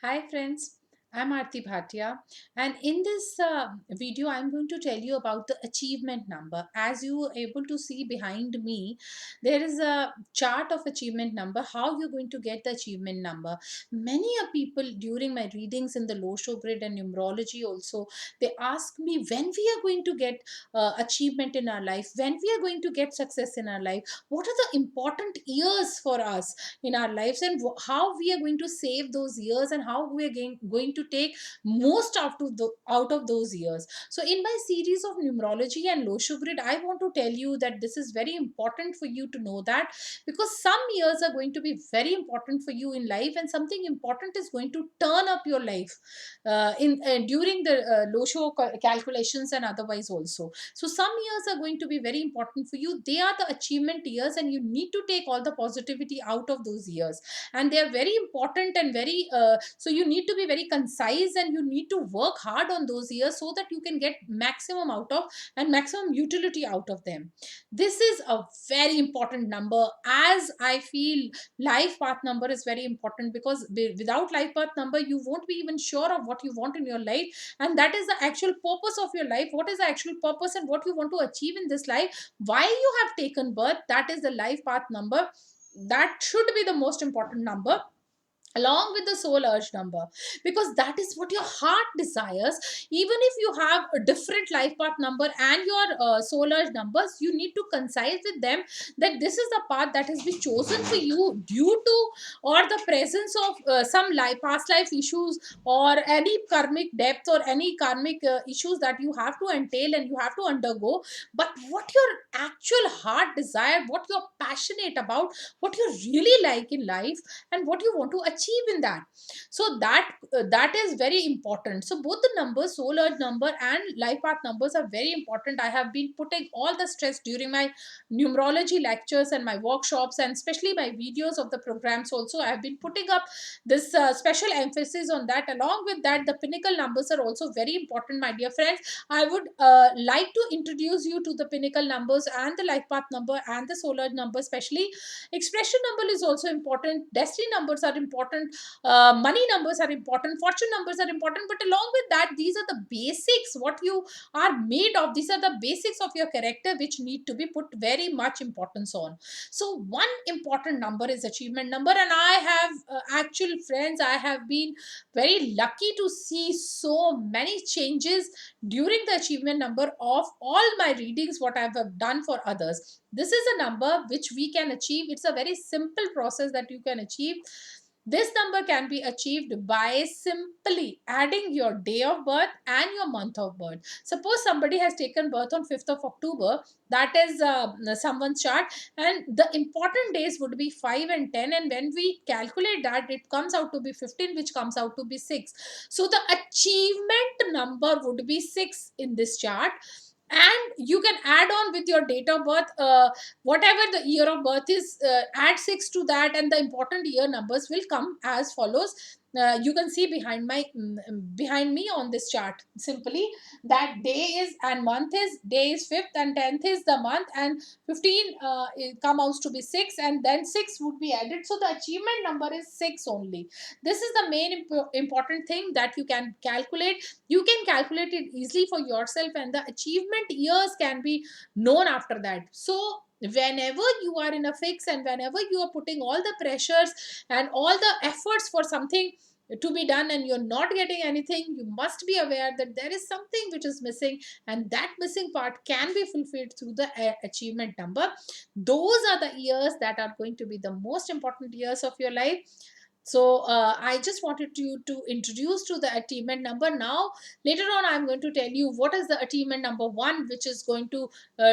Hi friends, I'm Aarti Bhatia, and in this video I'm going to tell you about the achievement number. As you are able to see behind me, there is a chart of achievement number, how you're going to get the achievement number. Many a people during my readings in the Losho grid and numerology also, they ask me when we are going to get achievement in our life, when we are going to get success in our life, what are the important years for us in our lives, and how we are going to save those years, and how we are going to take most out of those years. So in my series of numerology and Losho grid, I want to tell you that this is very important for you to know that, because some years are going to be very important for you in life, and something important is going to turn up your life in during the Losho calculations and otherwise also. So some years are going to be very important for you. They are the achievement years, and you need to take all the positivity out of those years, and they are very important and very so you need to be very concise, and you need to work hard on those years so that you can get maximum out of and maximum utility out of them. This is a very important number, as I feel life path number is very important, because without life path number you won't be even sure of what you want in your life, and that is the actual purpose of your life. What is the actual purpose and what you want to achieve in this life, why you have taken birth, that is the life path number. That should be the most important number, along with the soul urge number, because that is what your heart desires. Even if you have a different life path number and your soul urge numbers, you need to concise with them that this is the path that has been chosen for you due to or the presence of some past life issues, or any karmic depth, or any karmic issues that you have to entail and you have to undergo. But what your actual heart desire, what you're passionate about, what you really like in life, and what you want to achieve in that. So that is very important. So both the numbers, soul urge number and life path numbers, are very important. I have been putting all the stress during my numerology lectures and my workshops, and especially my videos of the programs also. I have been putting up this special emphasis on that. Along with that, the pinnacle numbers are also very important, my dear friends. I would like to introduce you to the pinnacle numbers and the life path number and the soul urge number especially. Expression number is also important, destiny numbers are important, money numbers are important, fortune numbers are important. But along with that, these are the basics what you are made of. These are the basics of your character which need to be put very much importance on. So one important number is achievement number, and I have actual friends, I have been very lucky to see so many changes during the achievement number of all my readings what I have done for others. This is a number which we can achieve. It's a very simple process that you can achieve. This number can be achieved by simply adding your day of birth and your month of birth. Suppose somebody has taken birth on 5th of October, that is someone's chart, and the important days would be 5 and 10, and when we calculate that, it comes out to be 15, which comes out to be 6. So the achievement number would be 6 in this chart, and you can add on with your date of birth, whatever the year of birth is, add 6 to that, and the important year numbers will come as follows. You can see behind me on this chart simply that day is and month is, day is 5th and 10th is the month, and 15 it comes out to be 6, and then 6 would be added. So the achievement number is 6 only. This is the main important thing that you can calculate. You can calculate it easily for yourself, and the achievement years can be known after that. So whenever you are in a fix, and whenever you are putting all the pressures and all the efforts for something to be done, and you're not getting anything, you must be aware that there is something which is missing, and that missing part can be fulfilled through the achievement number. Those are the years that are going to be the most important years of your life. So I just wanted you to introduce to the achievement number. Now later on I'm going to tell you what is the achievement number 1 which is going to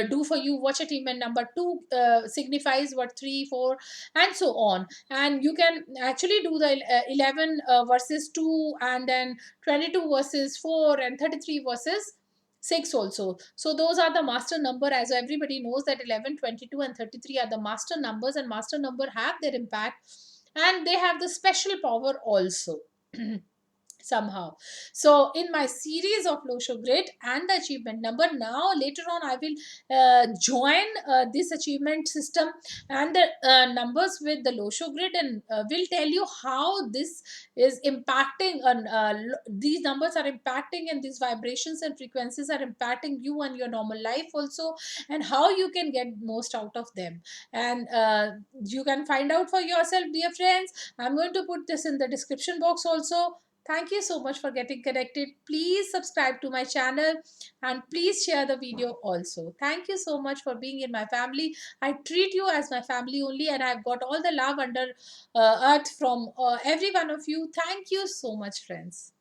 do for you, what achievement number 2 signifies, what 3 4 and so on. And you can actually do the 11 versus 2, and then 22 versus 4, and 33 versus 6 also. So those are the master number. As everybody knows that 11, 22 and 33 are the master numbers, and master number have their impact, and they have the special power also. somehow. So in my series of Losho Grid and the achievement number, now later on I will join this achievement system and the numbers with the Losho Grid, and will tell you how this is impacting on these numbers are impacting, and these vibrations and frequencies are impacting you and your normal life also, and how you can get most out of them. And you can find out for yourself, dear friends. I'm going to put this in the description box also. Thank you so much for getting connected. Please subscribe to my channel and please share the video also. Thank you so much for being in my family. I treat you as my family only, and I've got all the love under earth from every one of you. Thank you so much, friends.